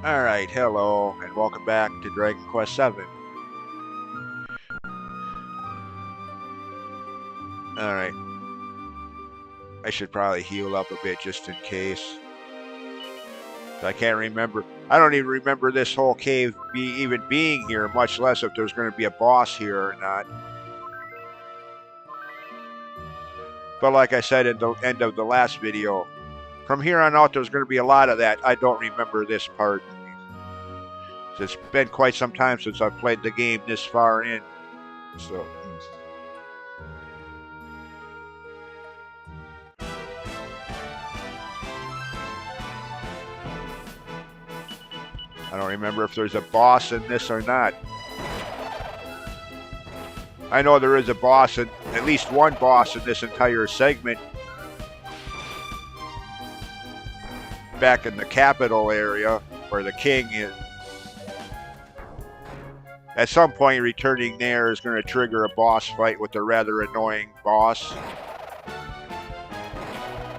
Alright, hello, and welcome back to Dragon Quest VII. Alright, I should probably heal up a bit just in case. I can't remember. I don't even remember this whole cave even being here, much less if there's going to be a boss here or not. But like I said at the end of the last video, from here on out there's going to be a lot of that. I don't remember this part. It's been quite some time since I've played the game this far in. So... I don't remember if there's a boss in this or not. I know there is a boss, at least one boss in this entire segment. Back in the capital area, where the king is. At some point, returning there is going to trigger a boss fight with a rather annoying boss.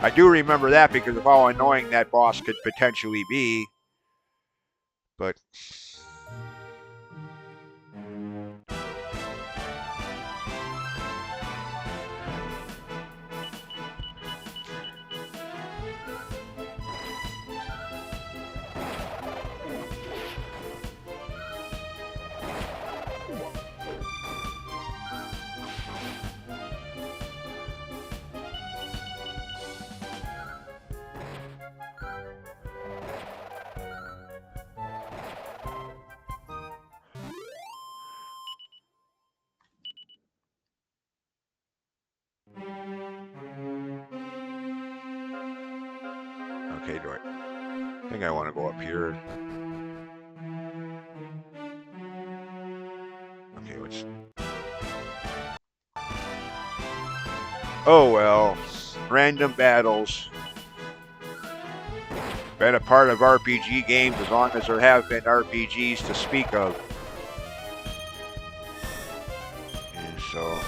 I do remember that because of how annoying that boss could potentially be. But... Okay, I think I want to go up here. Okay, what's... Oh well. Random battles. Been a part of RPG games as long as there have been RPGs to speak of. And so...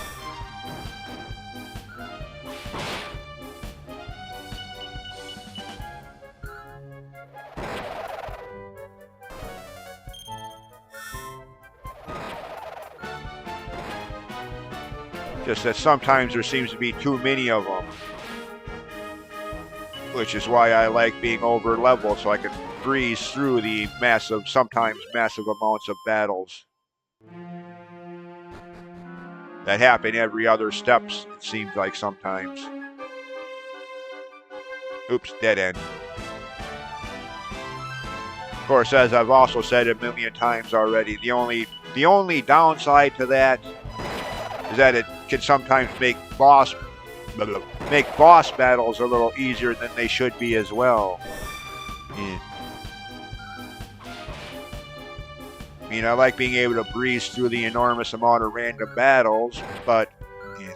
Just that sometimes there seems to be too many of them. Which is why I like being over leveled, so I can breeze through the sometimes massive amounts of battles. That happen every other steps, it seems like sometimes. Oops, dead end. Of course, as I've also said a million times already, the only downside to that is that it can sometimes make boss battles a little easier than they should be as well. Yeah. I mean, I like being able to breeze through the enormous amount of random battles, but yeah.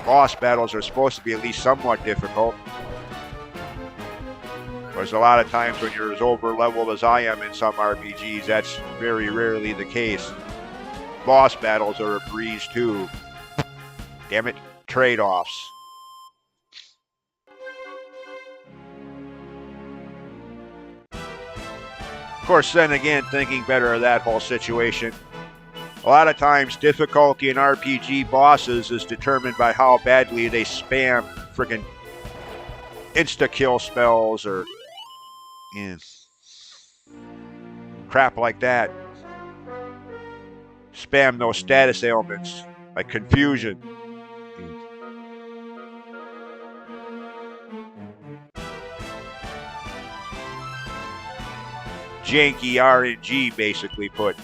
Boss battles are supposed to be at least somewhat difficult. Whereas a lot of times when you're as over leveled as I am in some RPGs, that's very rarely the case. Boss battles are a breeze too. Damn it, trade-offs. Of course, then again, thinking better of that whole situation, a lot of times difficulty in RPG bosses is determined by how badly they spam freaking insta-kill spells or crap like that. Spam those status ailments like confusion. Janky RNG, basically put.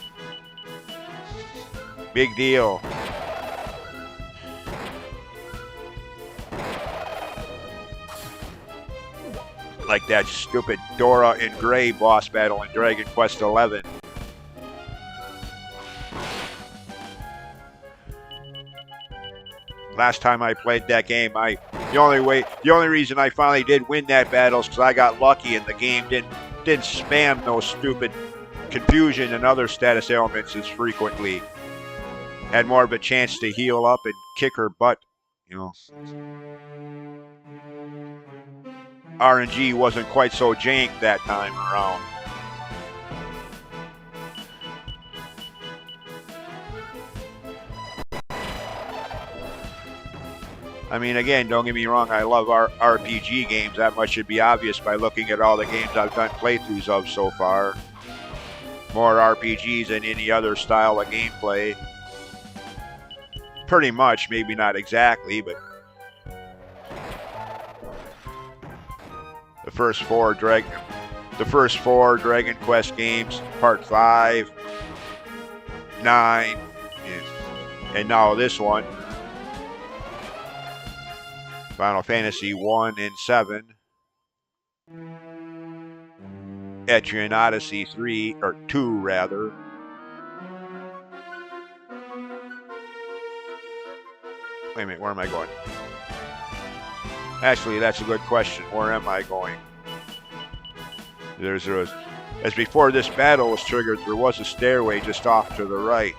Big deal. Like that stupid Dora and Gray boss battle in Dragon Quest XI. Last time I played that game, the only reason I finally did win that battle is because I got lucky and the game didn't spam those stupid confusion and other status ailments as frequently. Had more of a chance to heal up and kick her butt, you know. RNG wasn't quite so jank that time around. I mean, again, don't get me wrong, I love our RPG games. That much should be obvious by looking at all the games I've done playthroughs of so far. More RPGs than any other style of gameplay. Pretty much, maybe not exactly, but the first four Dragon Quest games, Part 5, 9, and now this one. Final Fantasy 1 and 7. Etrian Odyssey 3, or 2 rather. Wait a minute, where am I going? Actually, that's a good question. Where am I going? As before this battle was triggered, there was a stairway just off to the right.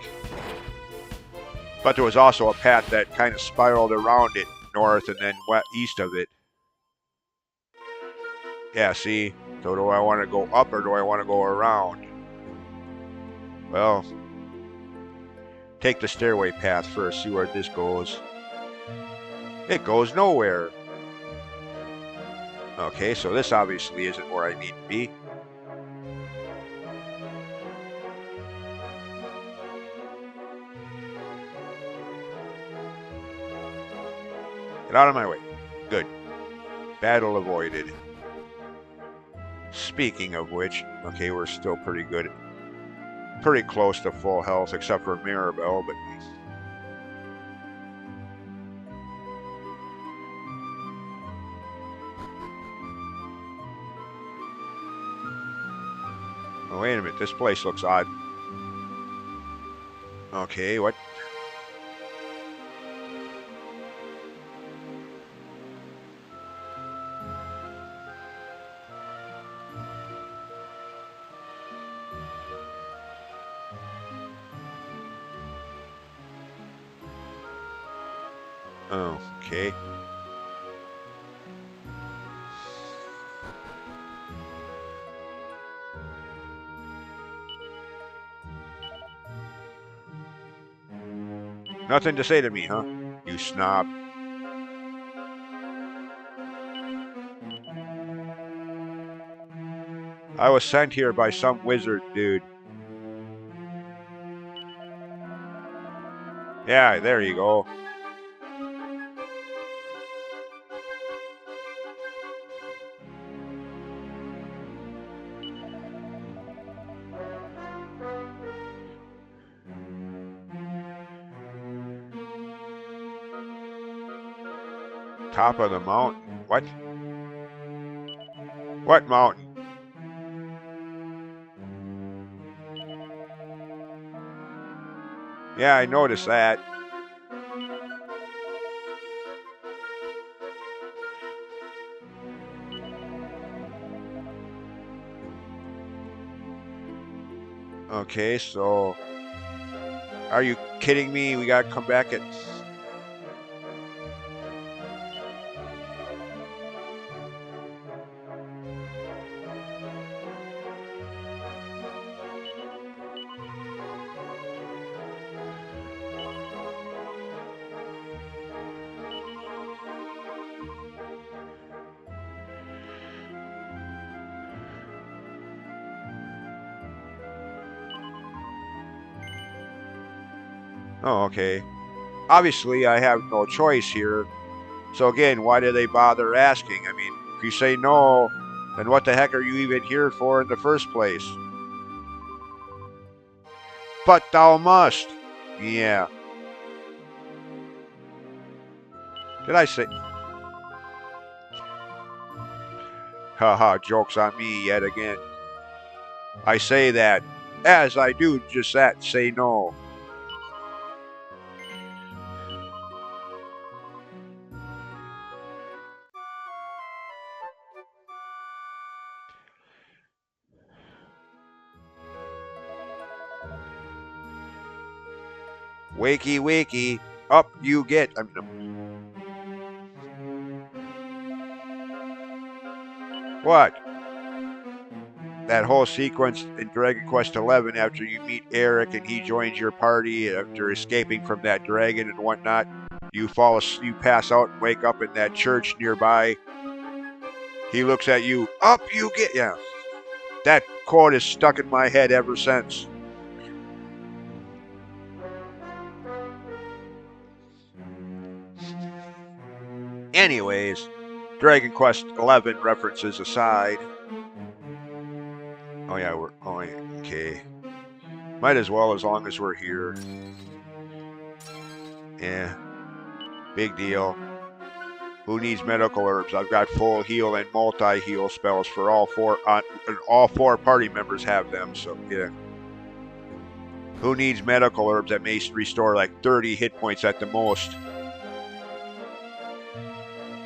But there was also a path that kind of spiraled around it, north and then east of it. Yeah, see? So do I want to go up or do I want to go around? Well, take the stairway path first, see where this goes. It goes nowhere. Okay, so this obviously isn't where I need to be. Get out of my way. Good. Battle avoided. Speaking of which, okay, we're still pretty good. Pretty close to full health, except for Mirabelle, but... Oh, wait a minute, this place looks odd. Okay, what? Okay. Nothing to say to me, huh? You snob. I was sent here by some wizard dude. Yeah, there you go. Top of the mountain. What? What mountain? Yeah, I noticed that. Okay, so... Are you kidding me? We gotta come back at... Oh, okay. Obviously, I have no choice here. So again, why do they bother asking? I mean, if you say no, then what the heck are you even here for in the first place? But thou must. Yeah. Did I say... Haha, joke's on me yet again. I say that. As I do just that, say no. Wakey, wakey. Up you get. What? That whole sequence in Dragon Quest XI after you meet Eric and he joins your party after escaping from that dragon and whatnot. You pass out and wake up in that church nearby. He looks at you. Up you get. Yeah. That quote is stuck in my head ever since. Anyways, Dragon Quest XI references aside. Oh yeah, okay. Might as well as long as we're here. Yeah, big deal. Who needs medical herbs? I've got full heal and multi-heal spells for all four. All four party members have them, so yeah. Who needs medical herbs that may restore like 30 hit points at the most?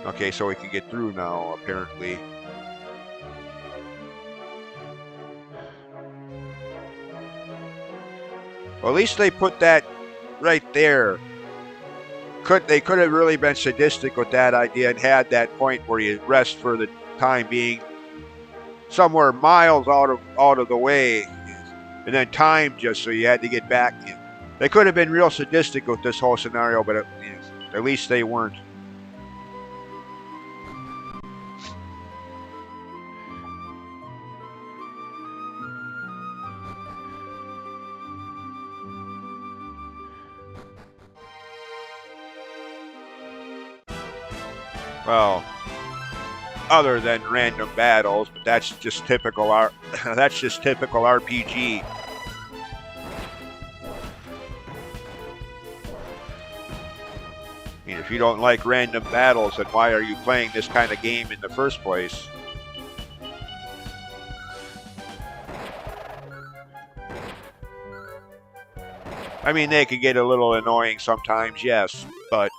Okay, so we can get through now, apparently. Well, at least they put that right there. They could have really been sadistic with that idea and had that point where you rest for the time being somewhere miles out of the way, and then time just so you had to get back. They could have been real sadistic with this whole scenario, but at least they weren't. Well, other than random battles, but that's just typical that's just typical RPG. I mean, if you don't like random battles, then why are you playing this kind of game in the first place? I mean, they can get a little annoying sometimes, yes, but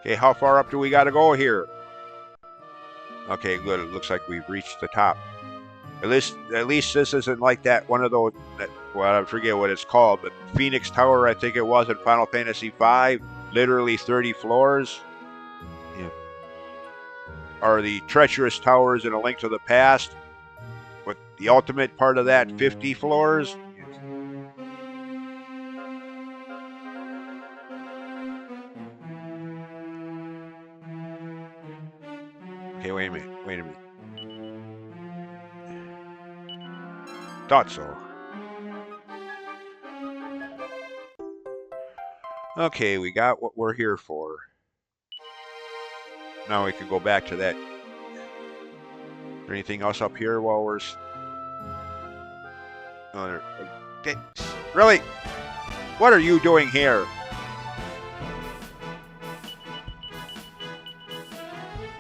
okay, how far up do we got to go here? Okay, good. It looks like we've reached the top. At least this isn't like that one of those. Well, I forget what it's called, but Phoenix Tower, I think it was in Final Fantasy V. Literally 30 floors. Yeah. Or the treacherous towers in A Link to the Past. With the ultimate part of that, 50 floors. Okay, wait a minute. Thought so. Okay, we got what we're here for. Now we can go back to that. Is there anything else up here while we're... Oh, really? What are you doing here?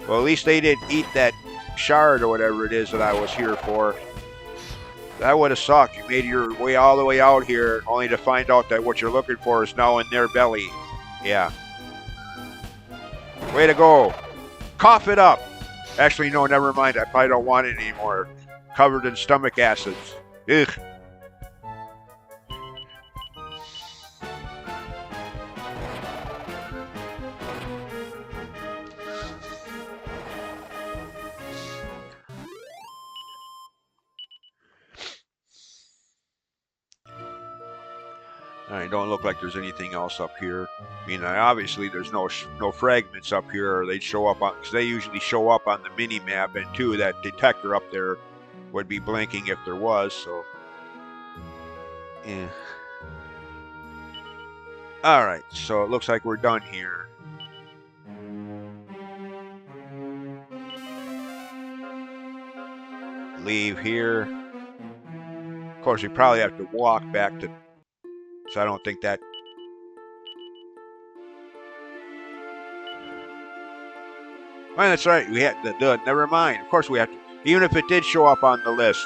Well, at least they didn't eat that shard or whatever it is that I was here for. That would have sucked. You made your way all the way out here only to find out that what you're looking for is now in their belly. Yeah. Way to go. Cough it up. Actually, no, never mind. I probably don't want it anymore. Covered in stomach acids. Ugh. Alright, don't look like there's anything else up here. I mean, obviously there's no fragments up here, or they'd show up on, because they usually show up on the mini map, and two, that detector up there would be blinking if there was. So, yeah. All right, so it looks like we're done here. Leave here. Of course, we probably have to walk back to. So I don't think that. Well, that's right. We had to. Never mind. Of course, we have to. Even if it did show up on the list,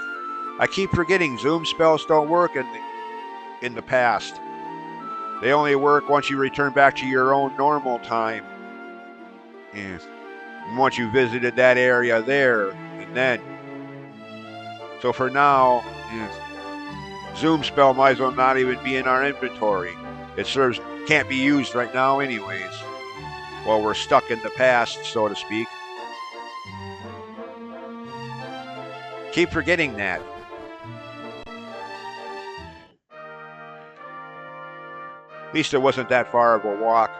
I keep forgetting Zoom spells don't work in the past. They only work once you return back to your own normal time. Yeah. And once you visited that area there, and then. So for now, yeah, Zoom spell might as well not even be in our inventory. It can't be used right now anyways. Well, we're stuck in the past, so to speak. Keep forgetting that. At least it wasn't that far of a walk.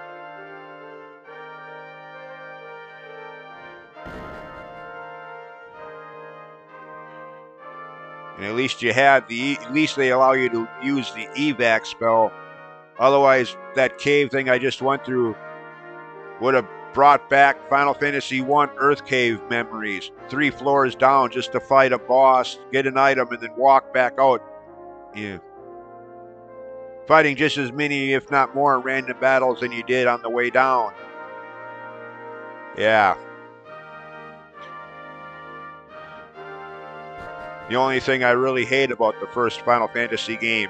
And at least you had at least they allow you to use the evac spell. Otherwise, that cave thing I just went through would have brought back Final Fantasy I Earth Cave memories. 3 floors down just to fight a boss, get an item, and then walk back out. Yeah. Fighting just as many, if not more, random battles than you did on the way down. Yeah. The only thing I really hate about the first Final Fantasy game.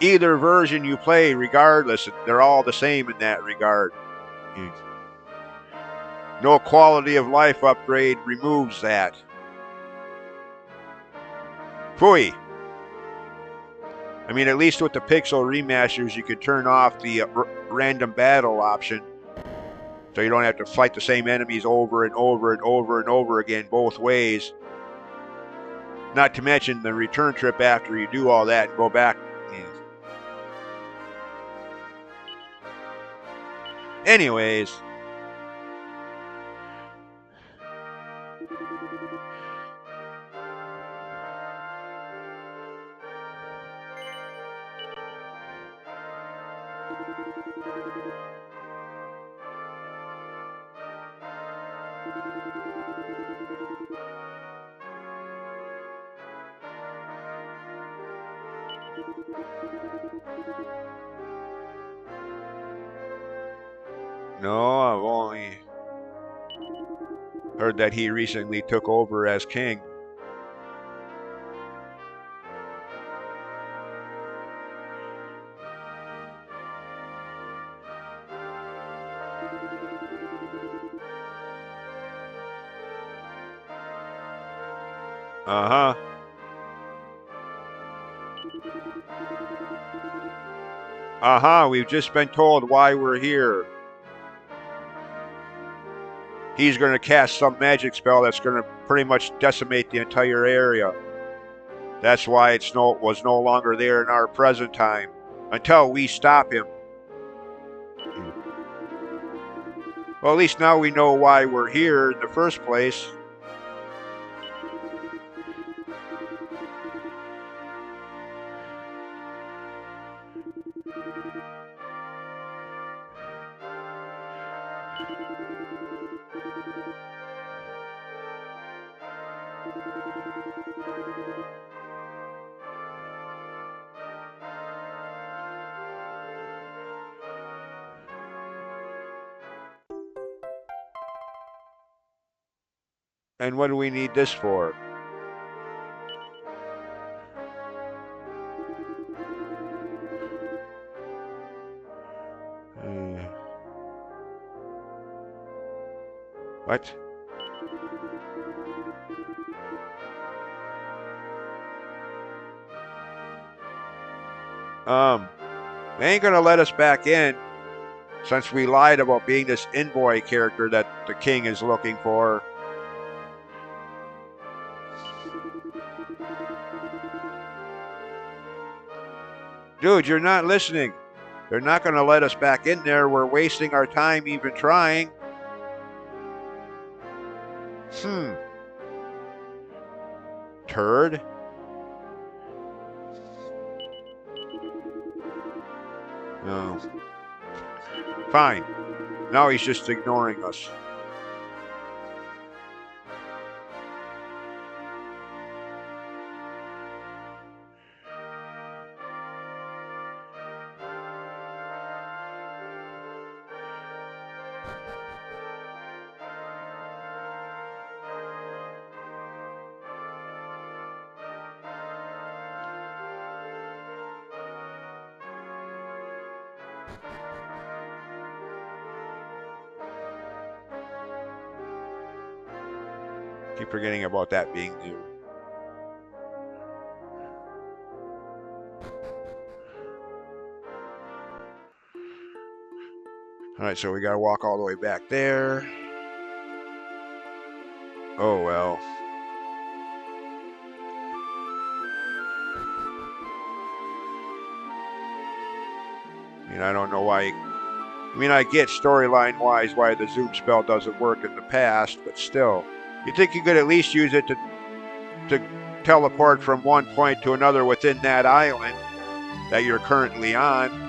Either version you play, regardless, they're all the same in that regard. No quality of life upgrade removes that. Phooey. I mean, at least with the Pixel remasters, you could turn off the random battle option. So you don't have to fight the same enemies over and over and over and over again both ways. Not to mention the return trip after you do all that and go back. Anyways. No, I've only heard that he recently took over as king. Uh-huh. Uh-huh, we've just been told why we're here. He's going to cast some magic spell that's going to pretty much decimate the entire area. That's why it was no longer there in our present time. Until we stop him. Well, at least now we know why we're here in the first place. And what do we need this for? What? They ain't gonna let us back in since we lied about being this envoy character that the king is looking for. Dude, you're not listening. They're not gonna let us back in there. We're wasting our time even trying. Turd. No. Fine. Now he's just ignoring us. Keep forgetting about that being new. Alright, so we gotta walk all the way back there. Oh well. I mean, I don't know why. I mean, I get storyline wise why the zoom spell doesn't work in the past, but still. You'd think you could at least use it to teleport from one point to another within that island that you're currently on.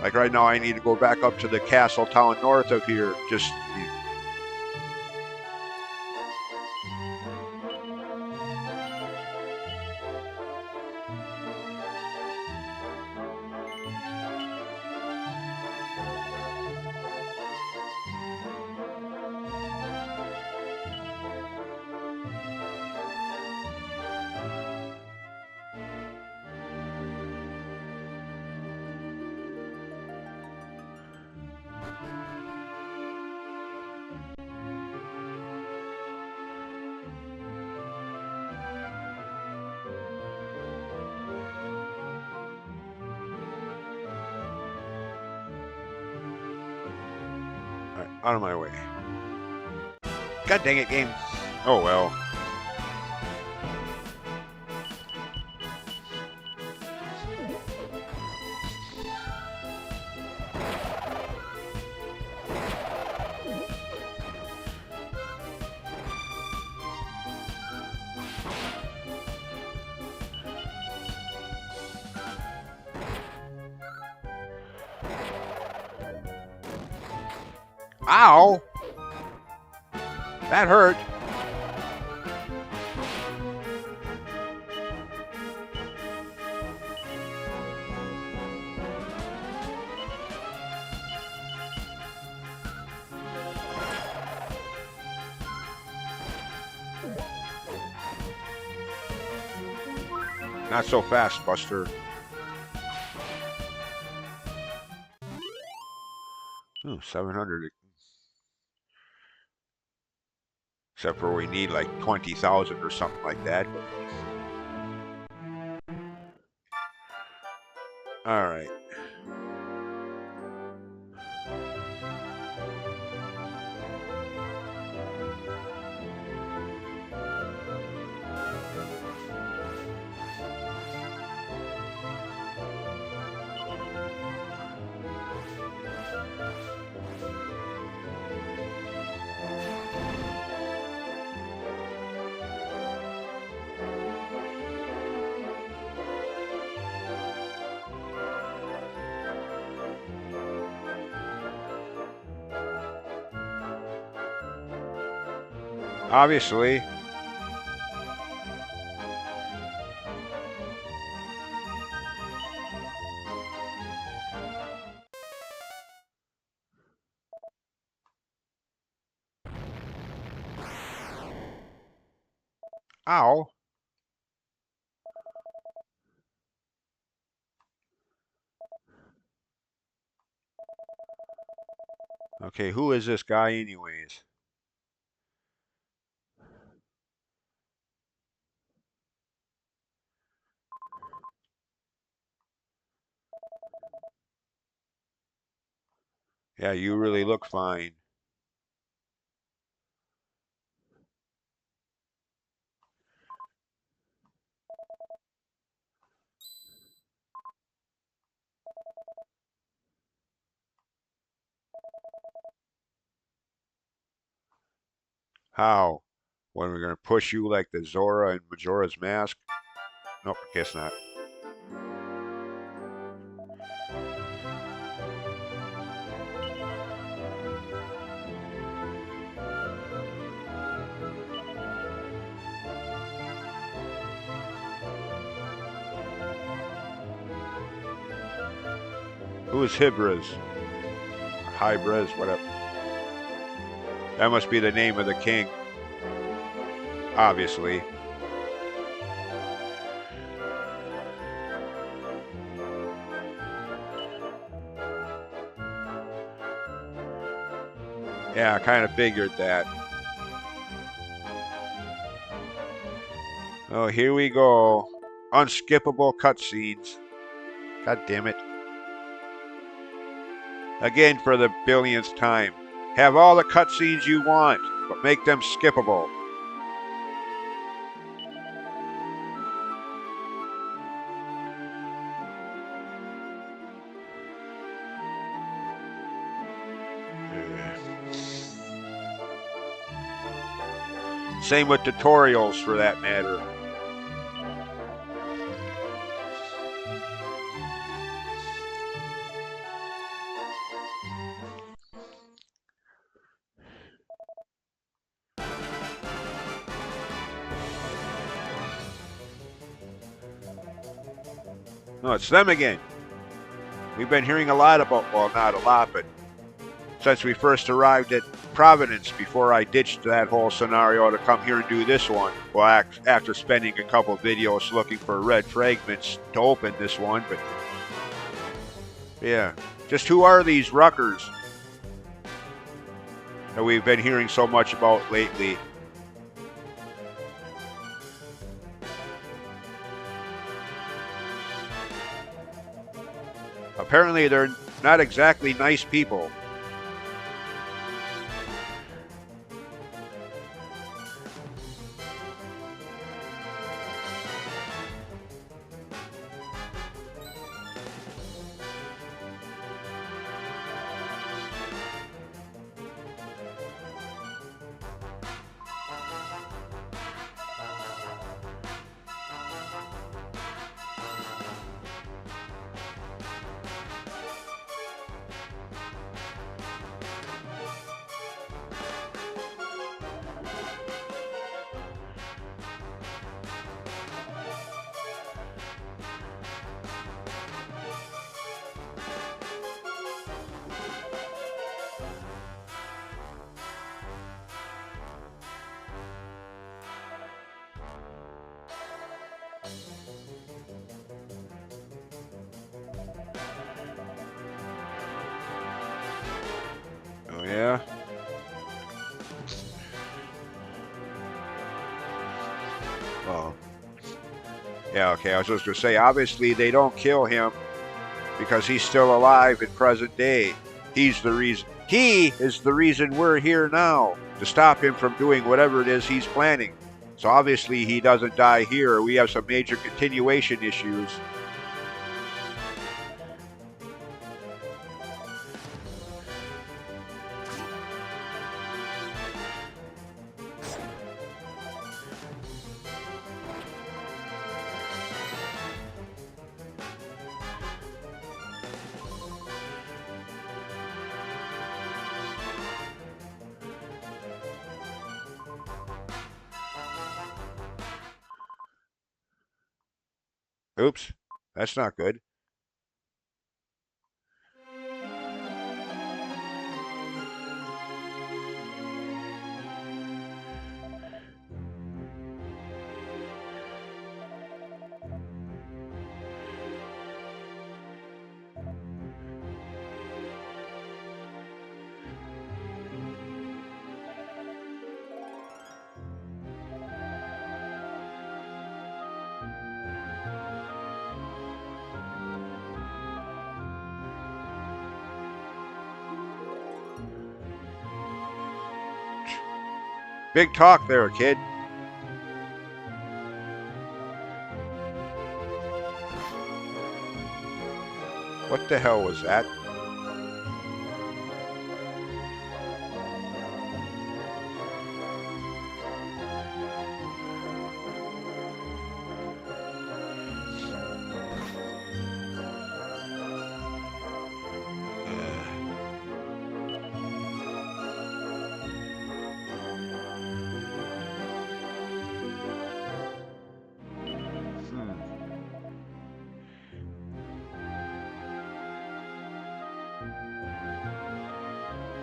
Like right now, I need to go back up to the castle town north of here. Just. Out of my way. God dang it, game. Oh well. Ow! That hurt. Not so fast, Buster. Ooh, 700. Except for we need like 20,000 or something like that. All right. Obviously. Ow. Okay, who is this guy anyways? Yeah, you really look fine. How? When we're gonna push you like the Zora in Majora's Mask? Nope, guess not. Who is Hibres? Hybres, whatever. That must be the name of the king. Obviously. Yeah, I kind of figured that. Oh, here we go. Unskippable cutscenes. God damn it. Again for the billionth time. Have all the cutscenes you want, but make them skippable. Same with tutorials for that matter. No, it's them again. We've been hearing a lot about, well, not a lot, but since we first arrived at Providence before I ditched that whole scenario to come here and do this one. Well, after spending a couple videos looking for red fragments to open this one, but yeah. Just who are these Ruckers that we've been hearing so much about lately? Apparently they're not exactly nice people. Oh, yeah? Oh. Yeah, okay, I was just going to say, obviously they don't kill him because he's still alive in present day. He's the reason. He is the reason we're here now, to stop him from doing whatever it is he's planning. So obviously he doesn't die here. We have some major continuation issues. Oops, that's not good. Big talk there, kid. What the hell was that?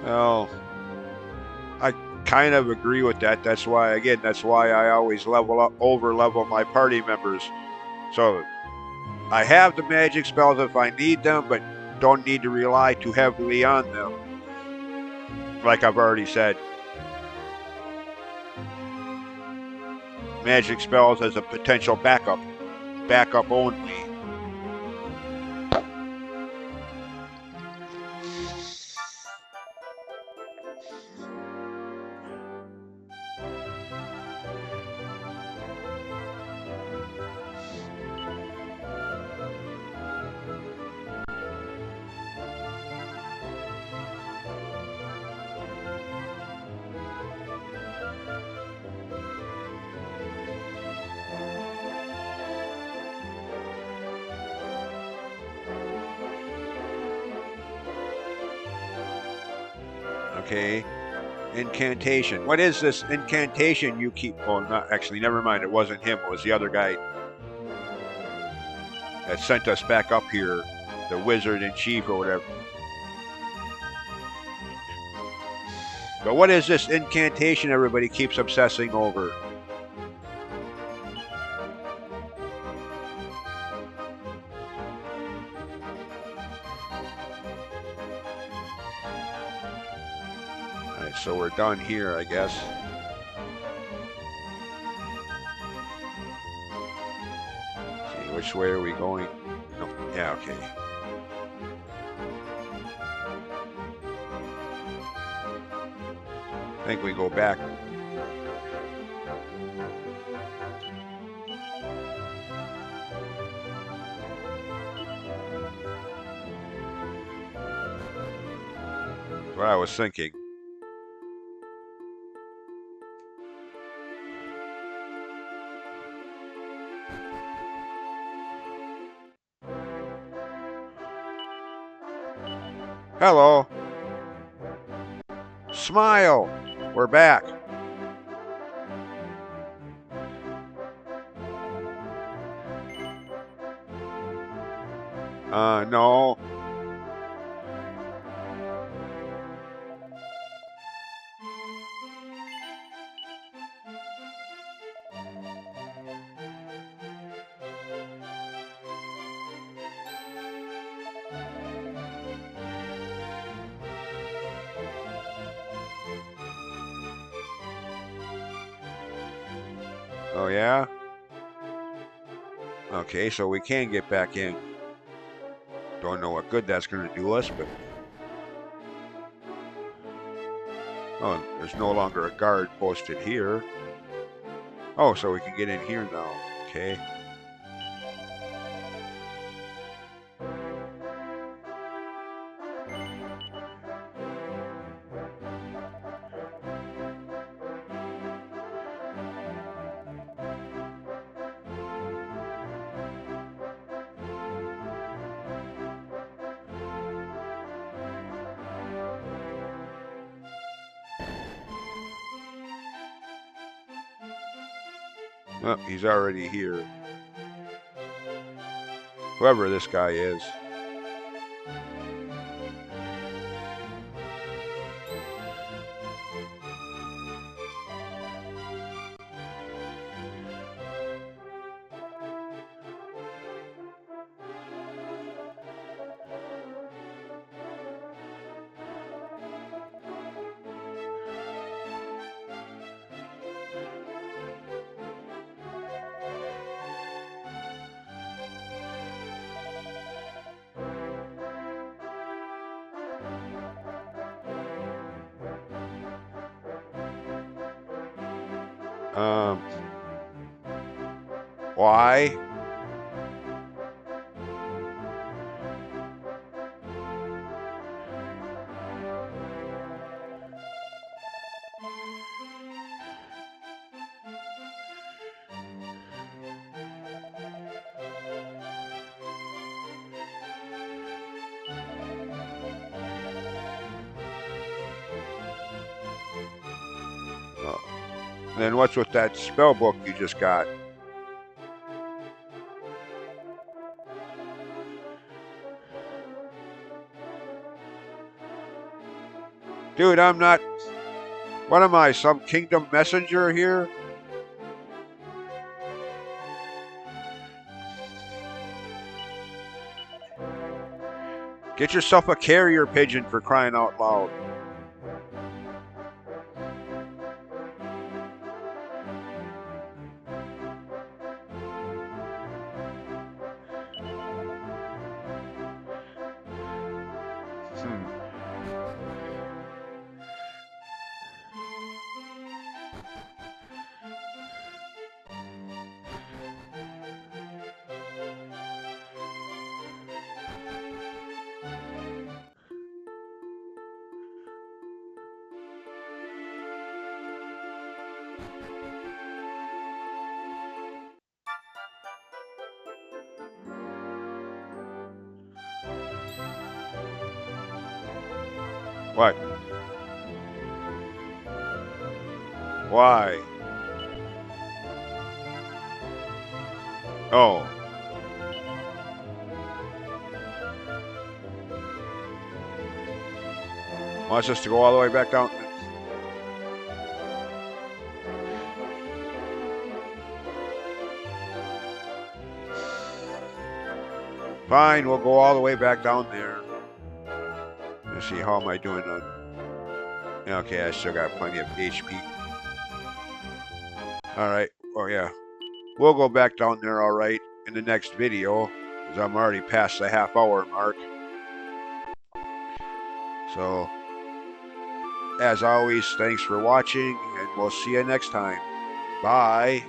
Well, I kind of agree with that. That's why I always level up, over level my party members. So I have the magic spells if I need them, but don't need to rely too heavily on them. Like I've already said. Magic spells as a potential backup. Backup only. Okay. Incantation. What is this incantation you keep... Oh, not actually, never mind. It wasn't him. It was the other guy that sent us back up here. The wizard in chief or whatever. But what is this incantation everybody keeps obsessing over? Alright, so we're done here, I guess. Let's see, which way are we going? No, yeah, okay. I think we go back. That's what I was thinking. Hello. Smile. We're back. No. Oh, yeah? Okay, so we can get back in. Don't know what good that's going to do us, but... Oh, there's no longer a guard posted here. Oh, so we can get in here now. Okay. Oh, he's already here. Whoever this guy is. Why? Then what's with that spell book you just got? Dude, I'm not... What am I, some kingdom messenger here? Get yourself a carrier pigeon for crying out loud. What? Why? Oh. Wants us to go all the way back down. Fine, we'll go all the way back down there. Let's see, how am I doing on... Okay, I still got plenty of HP. Alright, oh yeah. We'll go back down there, alright, in the next video, because I'm already past the half-hour mark. So, as always, thanks for watching, and we'll see you next time. Bye.